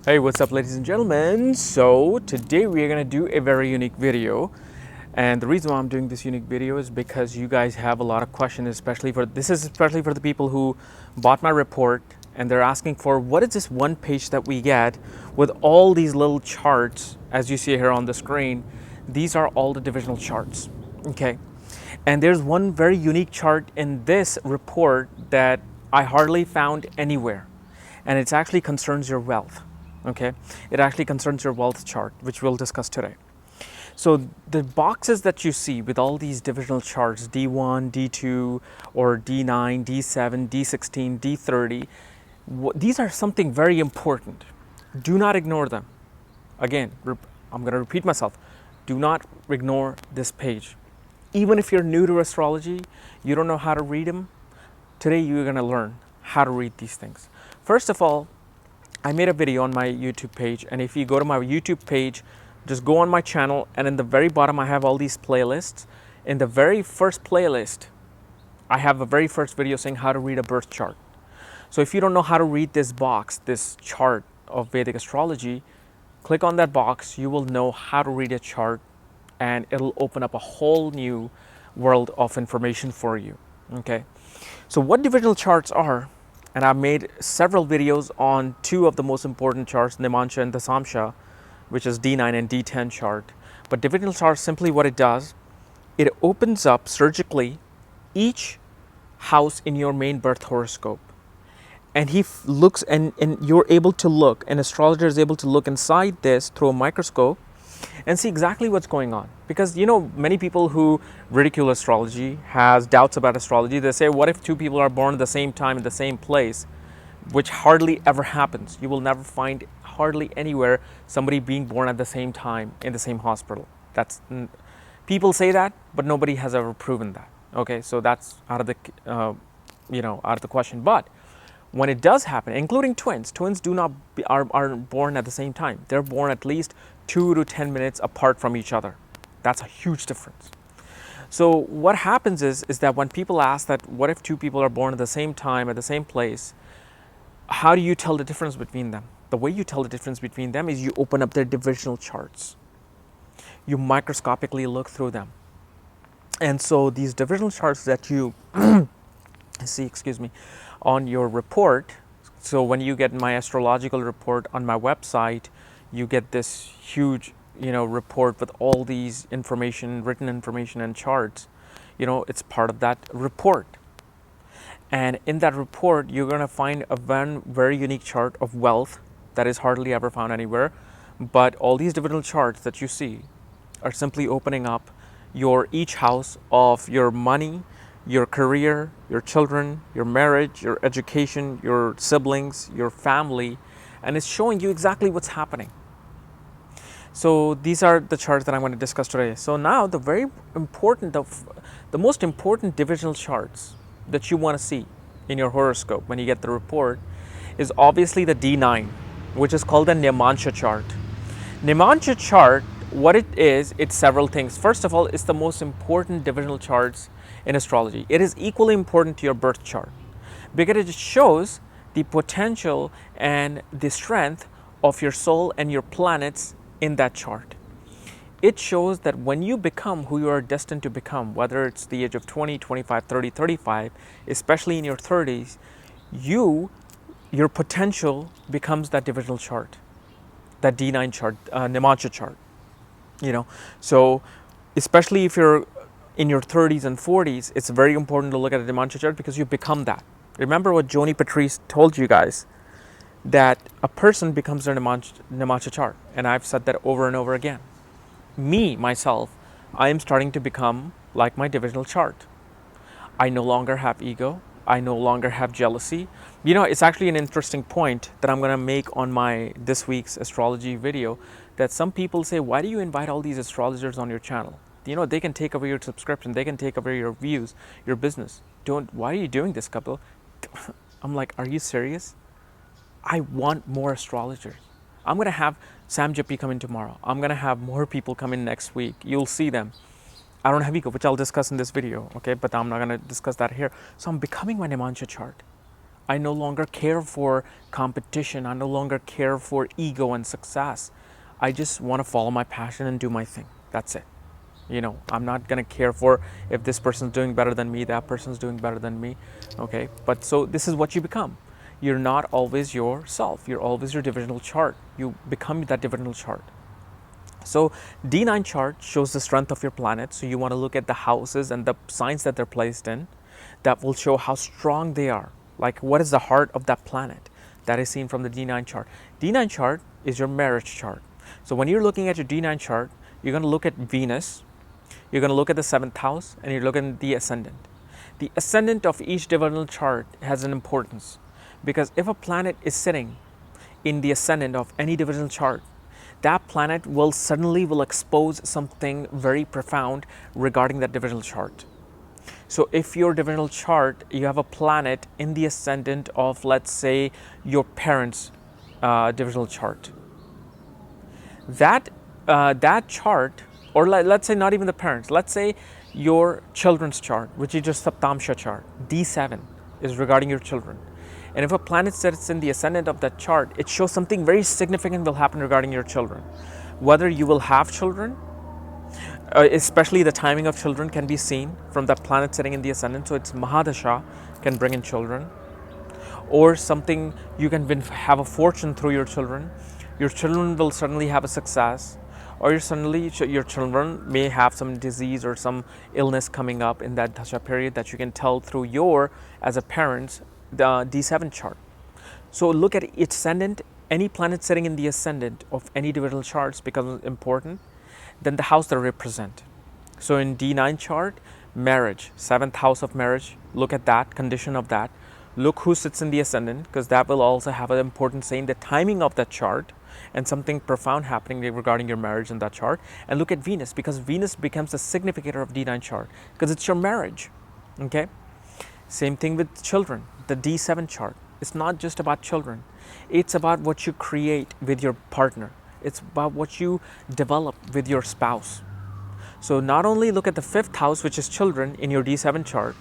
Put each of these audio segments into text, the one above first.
Hey, what's up ladies and gentlemen? So today we are going to do a very unique video, and the reason why I'm doing this unique video is because you guys have a lot of questions, especially for the people who bought my report and they're asking for what is this one page that we get with all these little charts as you see here on the screen. These are all the divisional charts, okay? And there's one very unique chart in this report that I hardly found anywhere, and it actually concerns your wealth. Okay, it actually concerns your wealth chart, which we'll discuss today. So the boxes that you see with all these divisional charts, D1, D2, or D9, D7, D16, D30, these are something very important. Do not ignore them. Again, I'm going to repeat myself. Do not ignore this page. Even if you're new to astrology, you don't know how to read them, today you're going to learn how to read these things. First of all, I made a video on my YouTube page, and if you go to my YouTube page, just go on my channel, and in the very bottom I have all these playlists. In the very first playlist, I have a very first video saying how to read a birth chart. So if you don't know how to read this box, this chart of Vedic astrology, click on that box, you will know how to read a chart, and it'll open up a whole new world of information for you. Okay, so what divisional charts are, and I've made several videos on two of the most important charts, Navamsa and Dasamsa, which is D9 and D10 chart. But divisional chart, simply what it does, it opens up surgically each house in your main birth horoscope. And he looks, and you're able to look, an astrologer is able to look inside this through a microscope and see exactly what's going on. Because, you know, many people who ridicule astrology, has doubts about astrology, they say, what if two people are born at the same time in the same place? Which hardly ever happens. You will never find hardly anywhere somebody being born at the same time in the same hospital. People say that, but nobody has ever proven that. Okay, so that's out of the out of the question. But when it does happen, including twins do not are born at the same time. They're born at least 2 to 10 minutes apart from each other. That's a huge difference. So what happens is that when people ask that, what if two people are born at the same time, at the same place, how do you tell the difference between them? The way you tell the difference between them is you open up their divisional charts. You microscopically look through them. And so these divisional charts that you see, on your report, so when you get my astrological report on my website, you get this huge, report with all these information, written information and charts. It's part of that report. And in that report, you're going to find a very unique chart of wealth that is hardly ever found anywhere. But all these divisional charts that you see are simply opening up each house of your money, your career, your children, your marriage, your education, your siblings, your family, and it's showing you exactly what's happening. So these are the charts that I'm going to discuss today. So now the most important divisional charts that you want to see in your horoscope when you get the report is obviously the D9, which is called the Navamsa chart. Navamsa chart, what it is, it's several things. First of all, it's the most important divisional charts in astrology. It is equally important to your birth chart because it shows the potential and the strength of your soul and your planets in that chart. It shows that when you become who you are destined to become, whether it's the age of 20, 25, 30, 35, especially in your 30s, your potential becomes that divisional chart, that D9 chart, Navamsa chart. So especially if you're in your 30s and 40s, it's very important to look at a Navamsa chart because you become that. Remember what Joni Patrice told you guys, that a person becomes their Navamsa chart. And I've said that over and over again. Myself, I am starting to become like my divisional chart. I no longer have ego. I no longer have jealousy. It's actually an interesting point that I'm going to make on my this week's astrology video, that some people say, why do you invite all these astrologers on your channel? They can take away your subscription. They can take away your views, your business. Why are you doing this, couple? I'm like, are you serious? I want more astrologers. I'm going to have Sam Jippy come in tomorrow. I'm going to have more people come in next week. You'll see them. I don't have ego, which I'll discuss in this video, okay? But I'm not going to discuss that here. So I'm becoming my Navamsa chart. I no longer care for competition. I no longer care for ego and success. I just want to follow my passion and do my thing. That's it. I'm not going to care for if this person's doing better than me, that person's doing better than me. Okay. But so this is what you become. You're not always yourself. You're always your divisional chart. You become that divisional chart. So D9 chart shows the strength of your planet. So you want to look at the houses and the signs that they're placed in. That will show how strong they are. Like, what is the heart of that planet? That is seen from the D9 chart. D9 chart is your marriage chart. So when you're looking at your D9 chart, you're going to look at Venus, you're going to look at the 7th house, and you're looking at the ascendant. The ascendant of each divisional chart has an importance, because if a planet is sitting in the ascendant of any divisional chart, that planet will expose something very profound regarding that divisional chart. So if your divisional chart, you have a planet in the ascendant of, let's say, your parents' divisional chart, that chart, or let's say not even the parents, let's say your children's chart, which is your Saptamsa chart, D7 is regarding your children. And if a planet sits in the ascendant of that chart, it shows something very significant will happen regarding your children. Whether you will have children, especially the timing of children can be seen from that planet sitting in the ascendant. So it's Mahadasha can bring in children, or something you can have a fortune through your children. Your children will suddenly have a success, or your children may have some disease or some illness coming up in that dasha period that you can tell through as a parent, the D7 chart. So look at its ascendant. Any planet sitting in the ascendant of any divisional charts becomes important. Then the house they represent. So in D9 chart, marriage, 7th house of marriage, look at that, condition of that. Look who sits in the ascendant, because that will also have an important say in the timing of that chart and something profound happening regarding your marriage in that chart. And look at Venus, because Venus becomes the significator of D9 chart, because it's your marriage. Okay. Same thing with children, the D7 chart. It's not just about children. It's about what you create with your partner. It's about what you develop with your spouse. So not only look at the 5th house, which is children, in your D7 chart,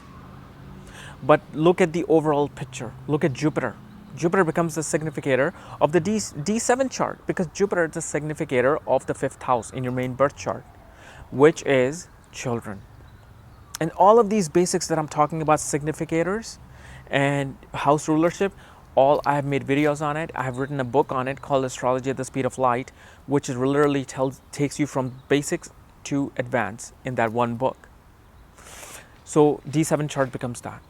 but look at the overall picture. Look at Jupiter. Jupiter becomes the significator of the D7 chart, because Jupiter is the significator of the 5th house in your main birth chart, which is children. And all of these basics that I'm talking about, significators and house rulership, all I have made videos on it. I have written a book on it called Astrology at the Speed of Light, which is literally takes you from basics to advanced in that one book. So D7 chart becomes that.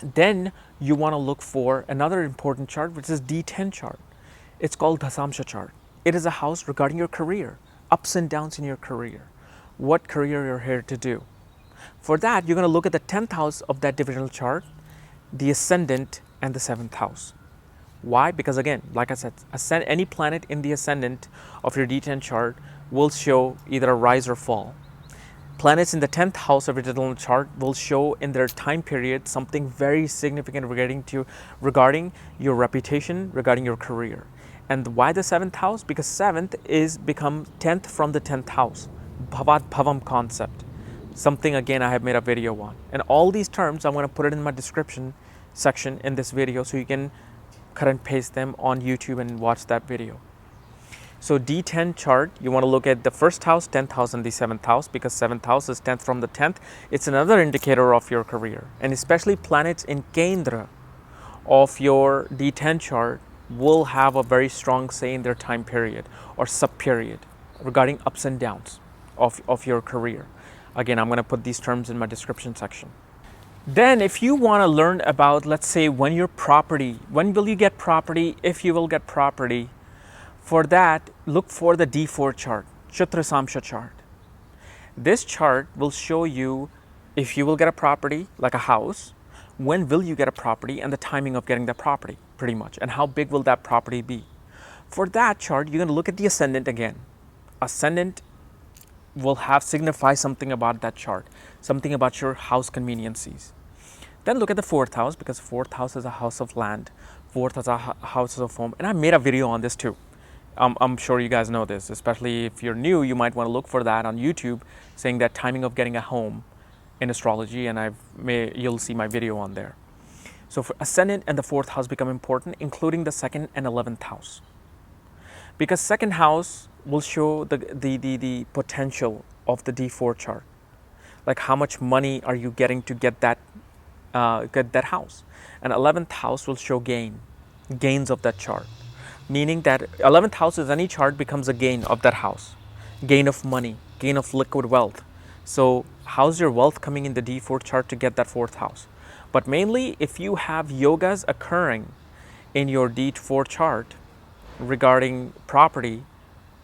Then you want to look for another important chart, which is D10 chart. It's called Dasamsa chart. It is a house regarding your career, ups and downs in your career, what career you're here to do. For that, you're going to look at the 10th house of that divisional chart, the ascendant, and the 7th house. Why? Because again, like I said, any planet in the ascendant of your D10 chart will show either a rise or fall. Planets in the 10th house of your digital chart will show in their time period something very significant regarding your reputation, regarding your career. And why the 7th house? Because 7th is become 10th from the 10th house. Bhavat Bhavam concept. Something again I have made a video on. And all these terms I'm going to put it in my description section in this video, so you can cut and paste them on YouTube and watch that video. So D10 chart, you want to look at the 1st house, 10th house, and the 7th house, because 7th house is 10th from the 10th. It's another indicator of your career. And especially planets in Kendra of your D10 chart will have a very strong say in their time period or sub-period regarding ups and downs of your career. Again, I'm going to put these terms in my description section. Then if you want to learn about, let's say, when will you get property, if you will get property, for that, look for the D4 chart, Chaturamsa chart. This chart will show you if you will get a property, like a house, when will you get a property, and the timing of getting that property, pretty much, and how big will that property be. For that chart, you're going to look at the ascendant again. Ascendant will signify something about that chart, something about your house conveniencies. Then look at the 4th house, because 4th house is a house of land, 4th is a house of home, and I made a video on this too. I'm sure you guys know this, especially if you're new, you might want to look for that on YouTube, saying that timing of getting a home in astrology, and you'll see my video on there. So for ascendant and the fourth house become important, including the second and 11th house. Because second house will show the potential of the D4 chart. Like how much money are you getting to get that house. And 11th house will show gains of that chart. Meaning that 11th house is any chart becomes a gain of that house. Gain of money, gain of liquid wealth. So how's your wealth coming in the D4 chart to get that fourth house? But mainly if you have yogas occurring in your D4 chart regarding property,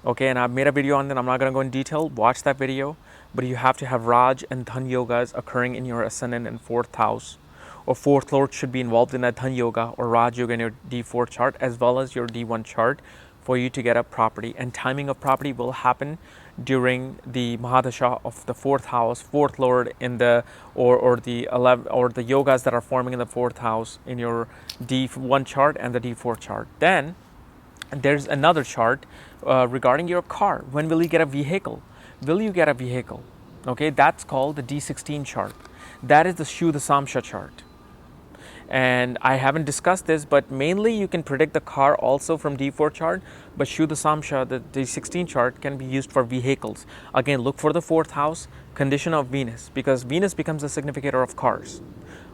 okay, and I've made a video on that, I'm not going to go in detail, watch that video, but you have to have Raj and Dhan yogas occurring in your ascendant and fourth house, or fourth lord should be involved in that Dhan yoga or Raj yoga in your D4 chart as well as your D1 chart for you to get a property. And timing of property will happen during the Mahadasha of the fourth house, fourth lord in the or the 11 or the yogas that are forming in the fourth house in your D1 chart and the D4 chart. Then there's another chart regarding your car. When will you get a vehicle? Will you get a vehicle? Okay, that's called the D16 chart. That is the Dasamsa chart. And I haven't discussed this, but mainly you can predict the car also from D4 chart, but Dasamsa, the D16 chart, can be used for vehicles. Again, look for the fourth house, condition of Venus, because Venus becomes a significator of cars.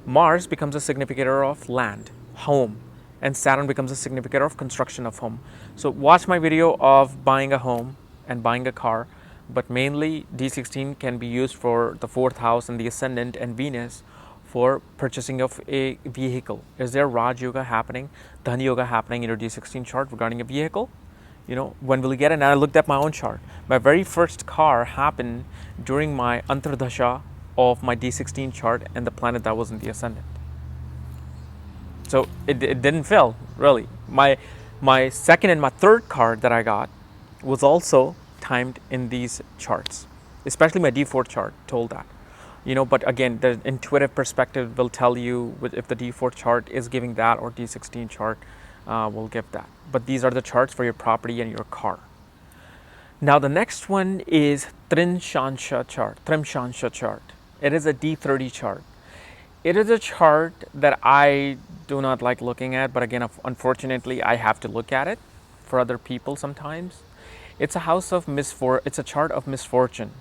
Mars becomes a significator of land, home, and Saturn becomes a significator of construction of home. So watch my video of buying a home and buying a car, but mainly D16 can be used for the fourth house and the ascendant and Venus for purchasing of a vehicle. Is there Raj Yoga happening, Dhan Yoga happening in your D16 chart regarding a vehicle? You know, when will you get it? And I looked at my own chart. My very first car happened during my Antardasha of my D16 chart and the planet that was in the ascendant. So it didn't fail, really. My second and my third card that I got was also timed in these charts, especially my D4 chart told that. You know, but again, the intuitive perspective will tell you if the D4 chart is giving that or D16 chart will give that. But these are the charts for your property and your car. Now the next one is Trimshansha chart. It is a D30 chart. It is a chart that I do not like looking at, but again, unfortunately, I have to look at it for other people sometimes. It's a house of it's a chart of misfortune.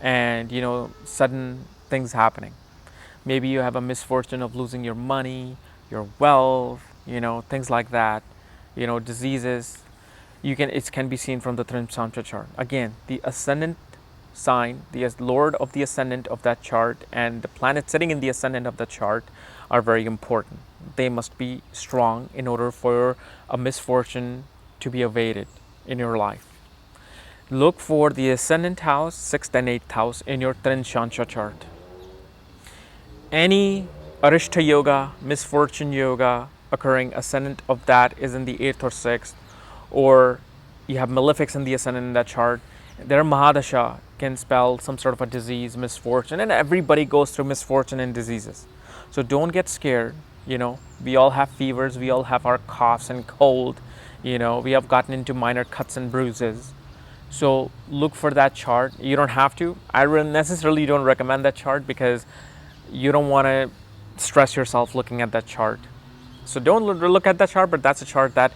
And you know, sudden things happening. Maybe you have a misfortune of losing your money, your wealth, you know, things like that, you know, diseases. It can be seen from the Trimshansha chart. Again, the ascendant sign, the lord of the ascendant of that chart and the planet sitting in the ascendant of the chart are very important. They must be strong in order for a misfortune to be evaded in your life. Look for the ascendant house, 6th and 8th house in your Trimshansha chart. Any Arishta yoga, misfortune yoga occurring ascendant of that is in the 8th or 6th, or you have malefics in the ascendant in that chart. Their Mahadasha can spell some sort of a disease, misfortune, and everybody goes through misfortune and diseases. So don't get scared. You know, we all have fevers, we all have our coughs and cold, you know, we have gotten into minor cuts and bruises. So look for that chart. You don't have to. I necessarily don't recommend that chart because you don't want to stress yourself looking at that chart. So don't look at that chart, but that's a chart that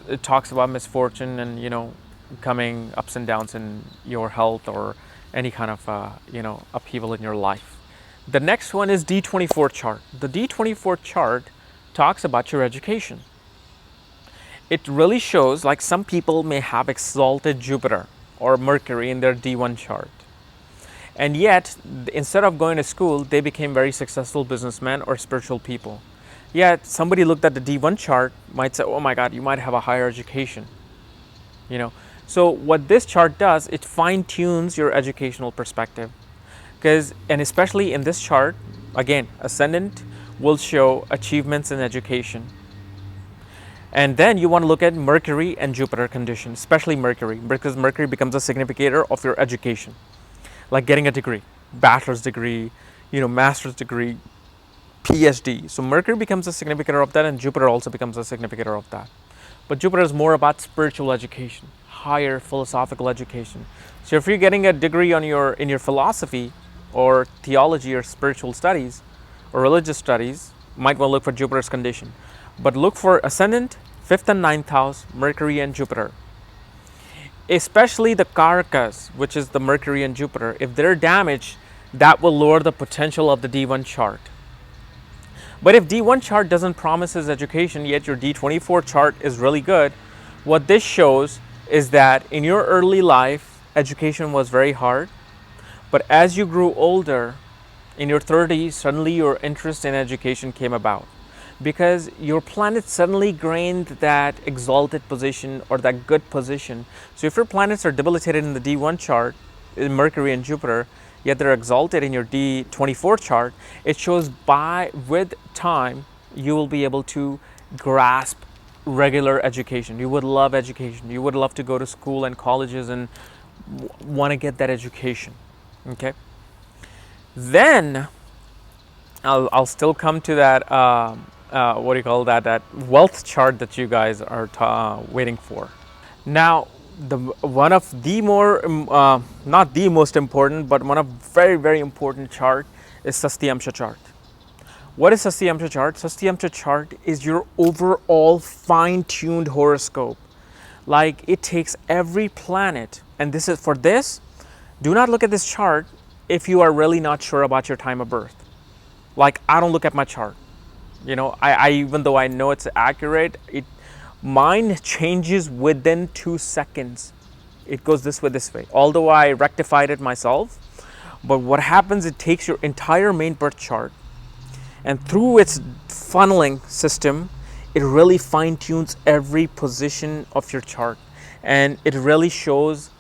it talks about misfortune and, you know, coming ups and downs in your health or any kind of, you know, upheaval in your life. The next one is D24 chart. The D24 chart talks about your education. It really shows like some people may have exalted Jupiter or Mercury in their D1 chart. And yet, instead of going to school, they became very successful businessmen or spiritual people. Yet, somebody looked at the D1 chart, might say, oh my God, you might have a higher education. You know, so what this chart does, it fine-tunes your educational perspective. And especially in this chart, again, ascendant will show achievements in education. And then you want to look at Mercury and Jupiter condition, especially Mercury, because Mercury becomes a significator of your education, like getting a degree, bachelor's degree, you know, master's degree, PhD. So Mercury becomes a significator of that, and Jupiter also becomes a significator of that. But Jupiter is more about spiritual education, higher philosophical education. So if you're getting a degree in your philosophy or theology or spiritual studies or religious studies, Might want to look for Jupiter's condition. But look for ascendant, 5th and 9th house, Mercury and Jupiter. Especially the Karakas, which is the Mercury and Jupiter, if they're damaged, that will lower the potential of the D1 chart. But if D1 chart doesn't promise his education, yet your D24 chart is really good, what this shows is that in your early life, education was very hard. But as you grew older, in your 30s, suddenly your interest in education came about. Because your planet suddenly gained that exalted position or that good position. So if your planets are debilitated in the D1 chart, in Mercury and Jupiter, yet they're exalted in your D24 chart, it shows with time, you will be able to grasp regular education. You would love education. You would love to go to school and colleges and want to get that education. Okay. Then I'll still come to that what do you call that wealth chart that you guys are waiting for. Now, one of the more not the most important, but one of very important chart is Saptamsa chart. What is Saptamsa chart? Saptamsa chart is your overall fine-tuned horoscope. Like, it takes every planet, and this is for this. Do not look at this chart if you are really not sure about your time of birth. Like, I don't look at my chart. You know, I even though I know it's accurate, mine changes within 2 seconds. It goes this way. Although I rectified it myself, but what happens, it takes your entire main birth chart, and through its funneling system, it really fine-tunes every position of your chart, and it really shows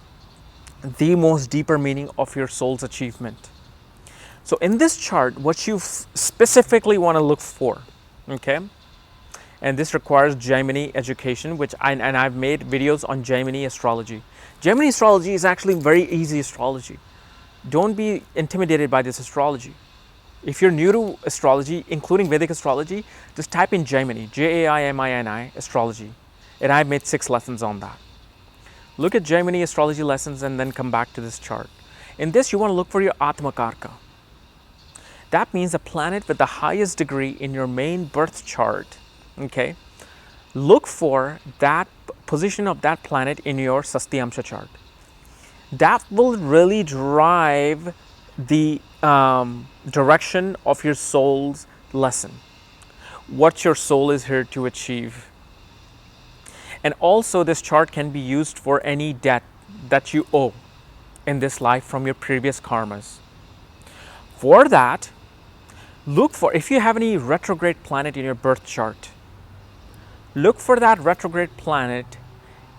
the most deeper meaning of your soul's achievement. So in this chart, what you specifically want to look for, okay, and this requires Gemini education, which I've made videos on Gemini astrology. Gemini astrology is actually very easy astrology. Don't be intimidated by this astrology. If you're new to astrology, including Vedic astrology, just type in Gemini, Jaimini astrology, and I've made 6 lessons on that. Look at Gemini astrology lessons and then come back to this chart. In this, you want to look for your Atmakarka. That means a planet with the highest degree in your main birth chart. Okay, look for that position of that planet in your Saptamsa chart. That will really drive the direction of your soul's lesson, what your soul is here to achieve. And also, this chart can be used for any debt that you owe in this life from your previous karmas. For that, look for, if you have any retrograde planet in your birth chart, look for that retrograde planet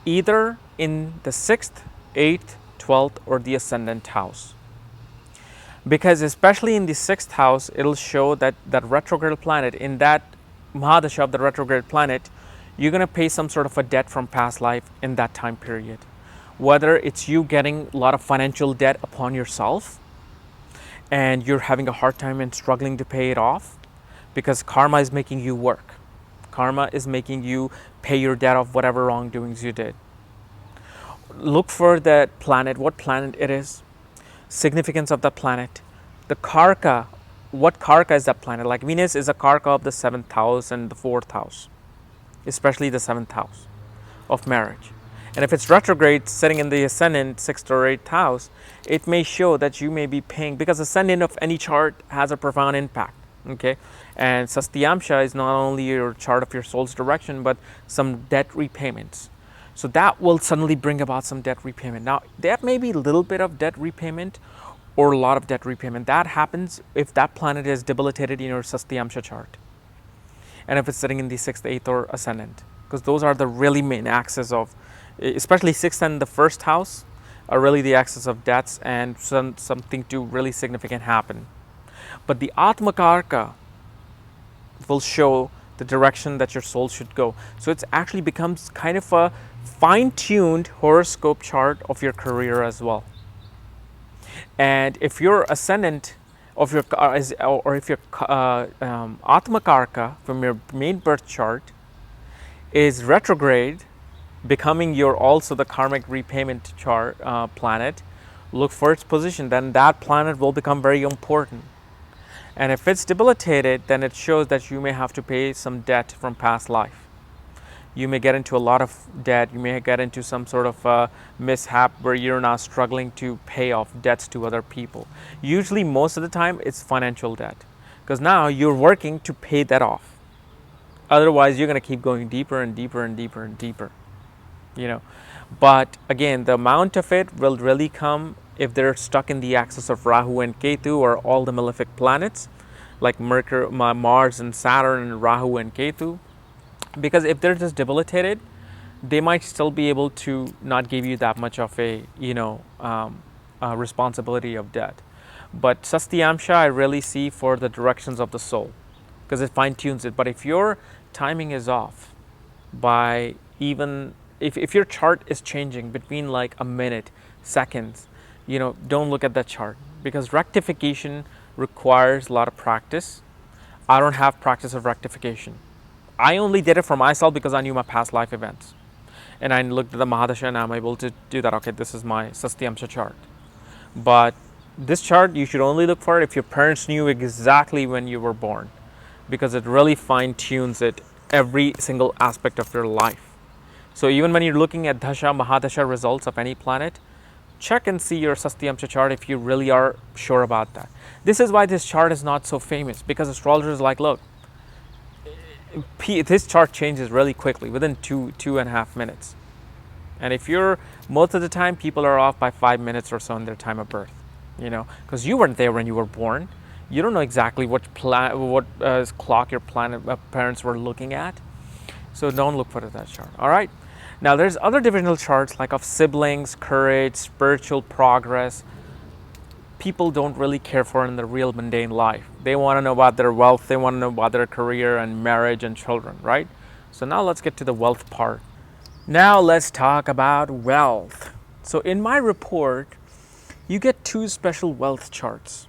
either in the 6th, 8th, 12th, or the ascendant house. Because especially in the 6th house, it'll show that that retrograde planet, in that Mahadasha of the retrograde planet, you're going to pay some sort of a debt from past life in that time period. Whether it's you getting a lot of financial debt upon yourself, and you're having a hard time and struggling to pay it off, because karma is making you work. Karma is making you pay your debt of whatever wrongdoings you did. Look for that planet, what planet it is, significance of that planet, the Karka, what Karka is that planet. Like Venus is a Karka of the 7th house and the 4th house, especially the 7th house of marriage. And if it's retrograde sitting in the ascendant 6th or 8th house, it may show that you may be paying, because ascendant of any chart has a profound impact. Okay, and Saptamsa is not only your chart of your soul's direction, but some debt repayments. So that will suddenly bring about some debt repayment. Now, there may be a little bit of debt repayment or a lot of debt repayment. That happens if that planet is debilitated in your Saptamsa chart, and if it's sitting in the 6th, 8th, or ascendant, because those are the really main axes of, especially 6th and the 1st house are really the axis of debts and something to really significant happen. But the Atmakarka will show the direction that your soul should go. So it actually becomes kind of a fine-tuned horoscope chart of your career as well. And if your ascendant of your, or if your Atmakarka from your main birth chart is retrograde, becoming your also the karmic repayment chart planet, look for its position. Then that planet will become very important. And if it's debilitated, then it shows that you may have to pay some debt from past life. You may get into a lot of debt. You may get into some sort of mishap where you're now struggling to pay off debts to other people. Usually, most of the time, it's financial debt, because now you're working to pay that off. Otherwise, you're going to keep going deeper and deeper and deeper and deeper. But again, the amount of it will really come if they're stuck in the axis of Rahu and Ketu, or all the malefic planets like Mercury, Mars and Saturn and Rahu and Ketu. Because if they're just debilitated, they might still be able to not give you that much of a responsibility of debt. But Saptamsa I really see for the directions of the soul, because it fine tunes it. But if your timing is off by even if your chart is changing between like a minute, seconds, don't look at that chart, because rectification requires a lot of practice. I don't have practice of rectification. I only did it for myself because I knew my past life events. And I looked at the Mahadasha and I'm able to do that. Okay, this is my Saptamsa chart. But this chart, you should only look for it if your parents knew exactly when you were born, because it really fine tunes it every single aspect of your life. So even when you're looking at Dasha, Mahadasha results of any planet, check and see your Saptamsa chart if you really are sure about that. This is why this chart is not so famous, because astrologers are like, look, this chart changes really quickly within 2.5 minutes. And if you're, most of the time, people are off by 5 minutes or so in their time of birth, because you weren't there when you were born. You don't know exactly what clock your parents were looking at. So don't look for that chart. All right. Now there's other divisional charts like of siblings, courage, spiritual progress. People don't really care for in the real mundane life. They want to know about their wealth. They want to know about their career and marriage and children, right? So now let's get to the wealth part. Now let's talk about wealth. So in my report, you get two special wealth charts.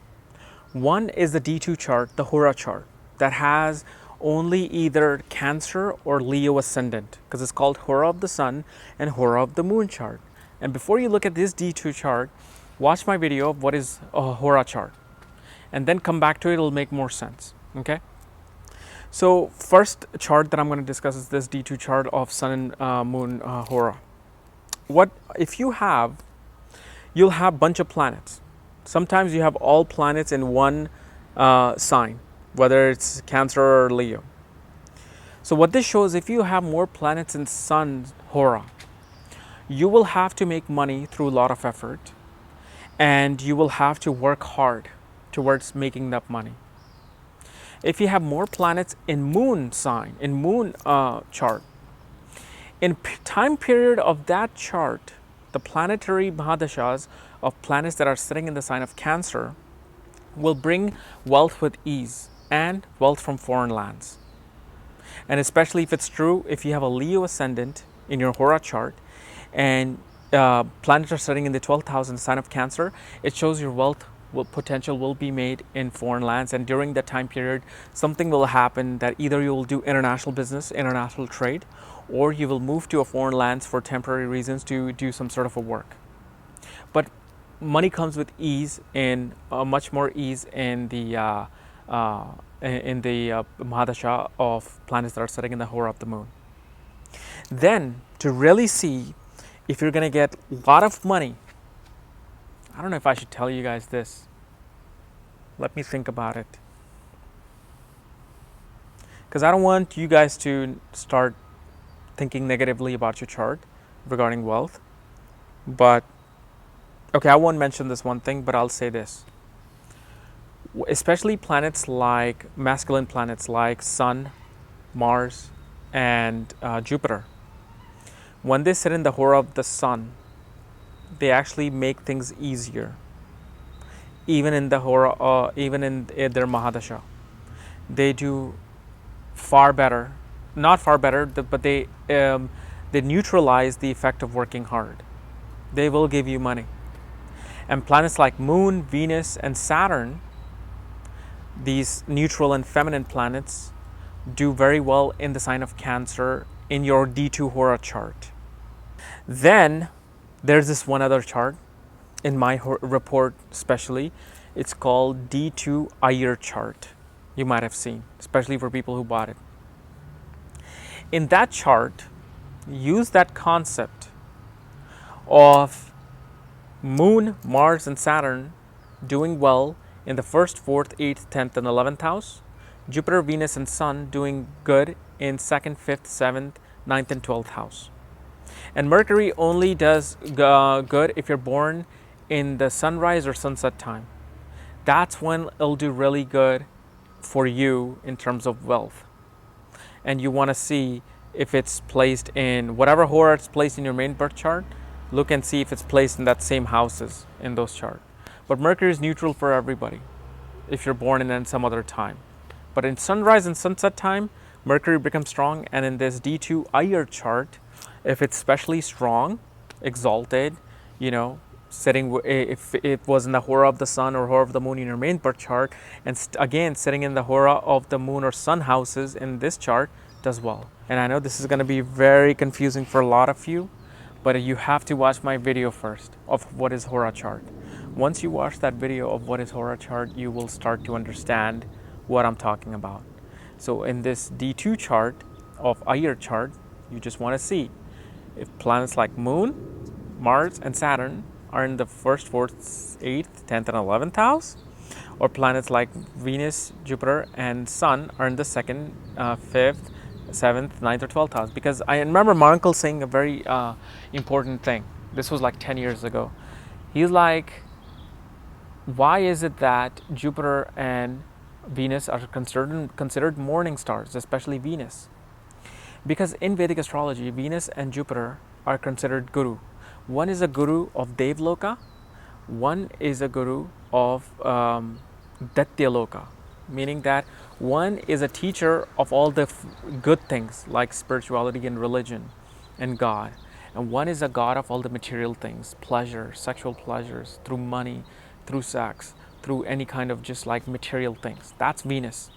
One is the D2 chart, the Hora chart, that has only either Cancer or Leo ascendant, because it's called Hora of the Sun and Hora of the Moon chart. And before you look at this D2 chart, watch my video of what is a Hora chart, and then come back to it. It'll make more sense. Okay. So first chart that I'm going to discuss is this D2 chart of Sun and Moon Hora. What if you have? You'll have a bunch of planets. Sometimes you have all planets in one sign, whether it's Cancer or Leo. So what this shows, if you have more planets in Sun Hora, you will have to make money through a lot of effort, and you will have to work hard towards making that money. If you have more planets in Moon sign, in Moon chart, in time period of that chart, the planetary Mahadashas of planets that are sitting in the sign of Cancer will bring wealth with ease and wealth from foreign lands. And especially if it's true, if you have a Leo ascendant in your Hora chart and planets are sitting in the 12th house in the sign of Cancer, it shows your wealth potential will be made in foreign lands. And during that time period, something will happen that either you will do international business, international trade, or you will move to a foreign lands for temporary reasons to do some sort of a work. But money comes with ease, in much more ease in the Mahadasha of planets that are sitting in the Hora of the Moon. Then to really see if you're going to get a lot of money, I don't know if I should tell you guys this. Let me think about it, because I don't want you guys to start thinking negatively about your chart regarding wealth. But okay, I won't mention this one thing, but I'll say this. Especially planets like masculine planets like Sun, Mars, and Jupiter. When they sit in the Hora of the Sun, they actually make things easier. Even in the Hora, even in their Mahadasha, they do far better. Not far better, but they neutralize the effect of working hard. They will give you money. And planets like Moon, Venus, and Saturn, these neutral and feminine planets, do very well in the sign of Cancer in your D2 Hora chart. Then there's this one other chart in my report especially, It's called D2 chart. You might have seen, especially for people who bought it. In that chart, use that concept of Moon, Mars, and Saturn doing well in the 1st, 4th, 8th, 10th, and 11th house. Jupiter, Venus, and Sun doing good in 2nd, 5th, 7th, 9th, and 12th house. And Mercury only does good if you're born in the sunrise or sunset time. That's when it'll do really good for you in terms of wealth. And you want to see if it's placed in whatever Hora it's placed in your main birth chart. Look and see if it's placed in that same houses in those charts. But Mercury is neutral for everybody if you're born in some other time. But in sunrise and sunset time, Mercury becomes strong. And in this D2 chart, if it's especially strong, exalted, sitting, if it was in the Hora of the Sun or Hora of the Moon in your main birth chart, and again, sitting in the Hora of the Moon or Sun houses in this chart, does well. And I know this is going to be very confusing for a lot of you, but you have to watch my video first of what is Hora chart. Once you watch that video of what is Hora chart, you will start to understand what I'm talking about. So in this D2 chart of Ayar chart, you just want to see if planets like Moon, Mars, and Saturn are in the 1st, 4th, 8th, 10th, and 11th house, or planets like Venus, Jupiter, and Sun are in the 2nd, 5th, 7th, 9th, or 12th house. Because I remember my uncle saying a very important thing. This was like 10 years ago. He's like, why is it that Jupiter and Venus are considered morning stars, especially Venus? Because in Vedic astrology, Venus and Jupiter are considered guru. One is a guru of Devloka, one is a guru of Datyaloka, meaning that one is a teacher of all the good things like spirituality and religion and God, and one is a god of all the material things, pleasure, sexual pleasures, through money, through sex, through any kind of just like material things. That's Venus.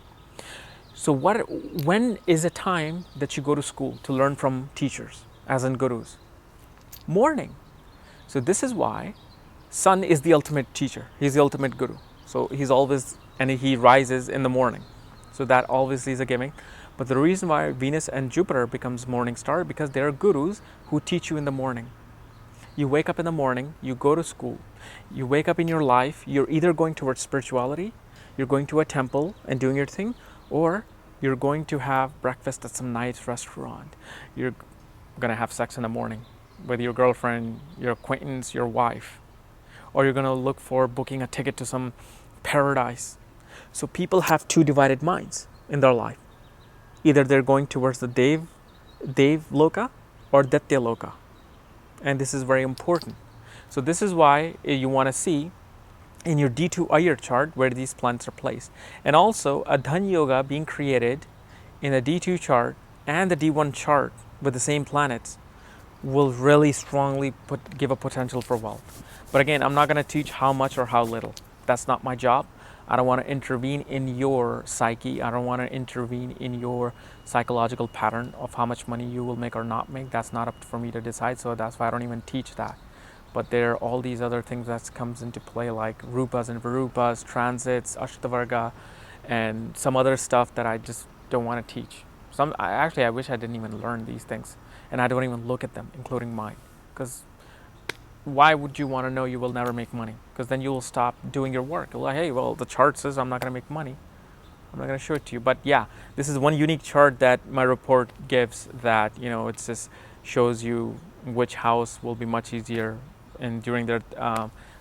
So when is a time that you go to school to learn from teachers, as in gurus? Morning. So this is why Sun is the ultimate teacher. He's the ultimate guru. So he's always, and he rises in the morning. So that obviously is a giving. But the reason why Venus and Jupiter becomes morning star, because they are gurus who teach you in the morning. You wake up in the morning, you go to school. You wake up in your life, you're either going towards spirituality, you're going to a temple and doing your thing, or you're going to have breakfast at some nice restaurant. You're going to have sex in the morning with your girlfriend, your acquaintance, your wife. Or you're going to look for booking a ticket to some paradise. So people have two divided minds in their life. Either they're going towards the Dev Loka or Datya Loka. And this is very important. So this is why you want to see in your D2 Ayar chart where these planets are placed. And also a Dhan Yoga being created in the D2 chart and the D1 chart with the same planets will really strongly give a potential for wealth. But again, I'm not going to teach how much or how little. That's not my job. I don't want to intervene in your psyche. I don't want to intervene in your psychological pattern of how much money you will make or not make. That's not up for me to decide. So that's why I don't even teach that. But there are all these other things that comes into play, like rupas and virupas, transits, ashtavarga, and some other stuff that I just don't want to teach. I wish I didn't even learn these things, and I don't even look at them, including mine. Because why would you want to know you will never make money? Because then you will stop doing your work. You're like, hey, well, the chart says I'm not going to make money. I'm not going to show it to you. But yeah, this is one unique chart that my report gives that, it just shows you which house will be much easier during their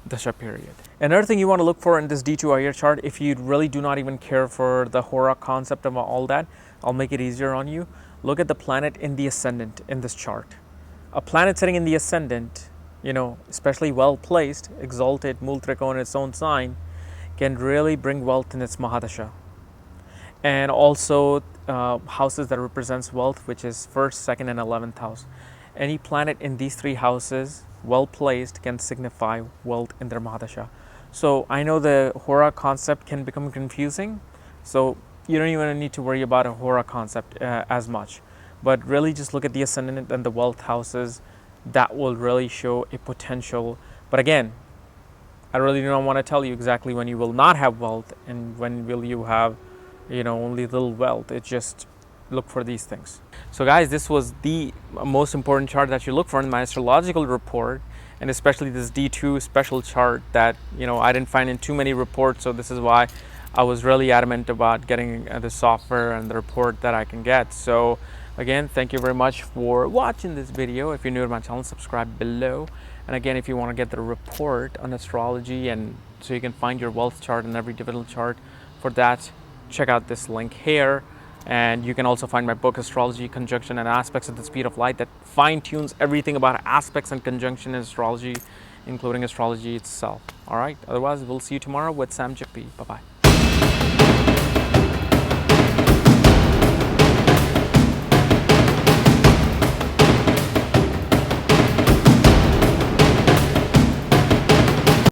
Dasha period. Another thing you want to look for in this D2 Ayar chart, if you really do not even care for the Hora concept of all that, I'll make it easier on you. Look at the planet in the ascendant in this chart. A planet sitting in the ascendant, especially well placed, exalted, Mool Trikona in its own sign, can really bring wealth in its Mahadasha. And also houses that represents wealth, which is 1st, 2nd, and 11th house. Any planet in these three houses, well placed, can signify wealth in their Mahadasha. So I know the Hora concept can become confusing, so you don't even need to worry about a Hora concept as much. But really just look at the ascendant and the wealth houses. That will really show a potential. But again, I really do not want to tell you exactly when you will not have wealth and when will you have, only little wealth. It's just look for these things. So guys, this was the most important chart that you look for in my astrological report, and especially this D2 special chart that I didn't find in too many reports. So this is why I was really adamant about getting the software and the report that I can get. So again, thank you very much for watching this video. If you're new to my channel, subscribe below. And again, if you want to get the report on astrology and so you can find your wealth chart and every divisional chart, for that, check out this link here. And you can also find my book, Astrology, Conjunction, and Aspects at the Speed of Light, that fine-tunes everything about aspects and conjunction in astrology, including astrology itself. All right. Otherwise, we'll see you tomorrow with Sam Jippi. Bye-bye.